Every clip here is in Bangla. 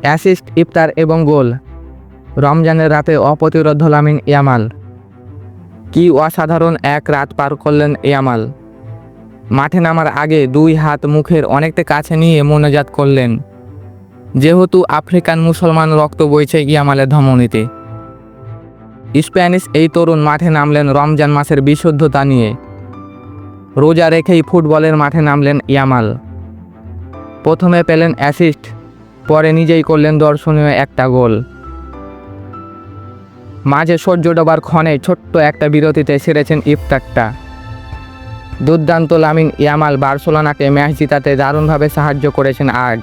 অ্যাসিস্ট, ইফতার এবং গোল। রমজানের রাতে অপ্রতিরোধ্য লামিন ইয়ামাল। কি অসাধারণ এক রাত পার করলেন ইয়ামাল। মাঠে নামার আগে দুই হাত মুখের অনেকটা কাছে নিয়ে মোনাজাত করলেন, যেহেতু আফ্রিকান মুসলমান রক্ত বইছে ইয়ামালের ধমনীতে। স্প্যানিশ এই তরুণ মাঠে নামলেন রমজান মাসের বিশুদ্ধতা নিয়ে। রোজা রেখেই ফুটবলের মাঠে নামলেন ইয়ামাল। প্রথমে পেলেন অ্যাসিস্ট, পরে নিজেই করলেন দর্শনীয় একটা গোল। মাঝে সূর্য ডোবার ক্ষণে ছোট্ট একটা বিরতিতে সেরেছেন ইফতারটা। দুর্দান্ত লামিন ইয়ামাল বার্সেলোনাকে ম্যাচ জিতাতে দারুণভাবে সাহায্য করেছেন আজ।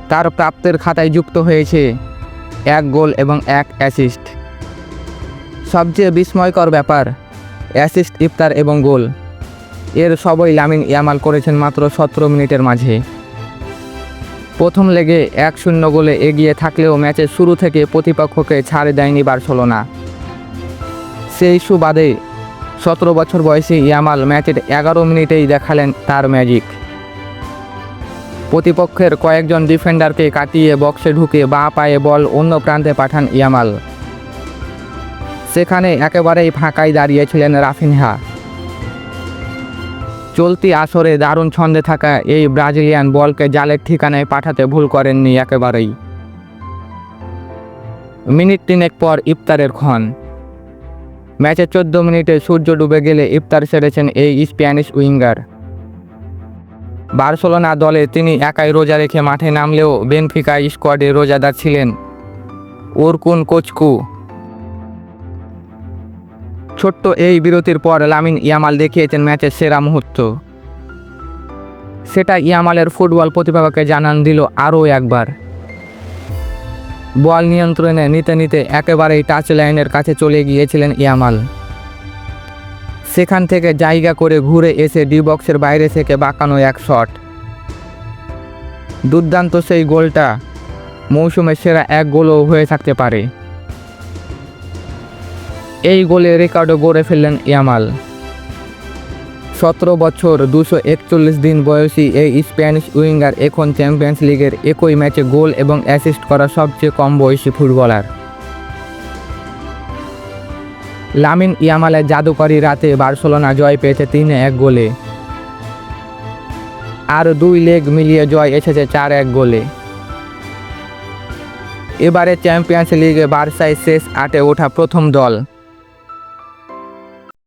তার প্রাপ্তের খাতায় যুক্ত হয়েছে 1 গোল এবং 1 অ্যাসিস্ট। সবচেয়ে বিস্ময়কর ব্যাপার, অ্যাসিস্ট, ইফতার এবং গোল এর সবই লামিন ইয়ামাল করেছেন মাত্র 17 মিনিটের মাঝে। প্রথম লেগে 1-0 গোলে এগিয়ে থাকলেও ম্যাচের শুরু থেকে প্রতিপক্ষকে ছাড় দেয়নি বার্সেলোনা। সেই সুবাদে 17 বছর বয়সী ইয়ামাল ম্যাচের 11 মিনিটেই দেখালেন তার ম্যাজিক। প্রতিপক্ষের কয়েকজন ডিফেন্ডারকে কাটিয়ে বক্সে ঢুকে বাঁ পায়ে বল অন্য প্রান্তে পাঠান ইয়ামাল। সেখানে একেবারেই ফাঁকাই দাঁড়িয়েছিলেন রাফিনহা। চলতি আসরে দারুণ ছন্দে থাকা এই ব্রাজিলিয়ান বলকে জালের ঠিকানায় পাঠাতে ভুল করেননি একেবারেই। মিনিট 3 পর ইফতারের ক্ষণ। ম্যাচের 14 মিনিটে সূর্য ডুবে গেলে ইফতার সেরেছেন এই স্প্যানিশ উইঙ্গার। বার্সেলোনা দলে তিনি একাই রোজা রেখে মাঠে নামলেও বেনফিকা স্কোয়াডে রোজাদার ছিলেন ওরকুন কোচকু। ছোট্ট এই বিরতির পর লামিন ইয়ামাল দেখিয়েছেন ম্যাচের সেরা মুহূর্ত। সেটা ইয়ামালের ফুটবল প্রতিভাকে জানান দিল আরও একবার। বল নিয়ন্ত্রণে নিতে নিতে একেবারেই টাচ লাইনের কাছে চলে গিয়েছিলেন ইয়ামাল। সেখান থেকে জায়গা করে ঘুরে এসে ডি বক্সের বাইরে থেকে বাঁকানো এক শট। দুর্দান্ত সেই গোলটা মৌসুমের সেরা 1 গোলও হয়ে থাকতে পারে। এই গোলে রেকর্ডও গড়ে ফেললেন ইয়ামাল। 17 বছর 241 দিন বয়সী এই স্প্যানিশ উইঙ্গার এখন চ্যাম্পিয়ন্স লিগের একই ম্যাচে গোল এবং অ্যাসিস্ট করা সবচেয়ে কম বয়সী ফুটবলার। লামিন ইয়ামালের জাদুকরী রাতে বার্সেলোনা জয় পেয়েছে 3-1 গোলে। আর 2 লেগ মিলিয়ে জয় এসেছে 4-1 গোলে। এবারে চ্যাম্পিয়ন্স লিগে বার্সায় শেষ 8-এ ওঠা প্রথম দল।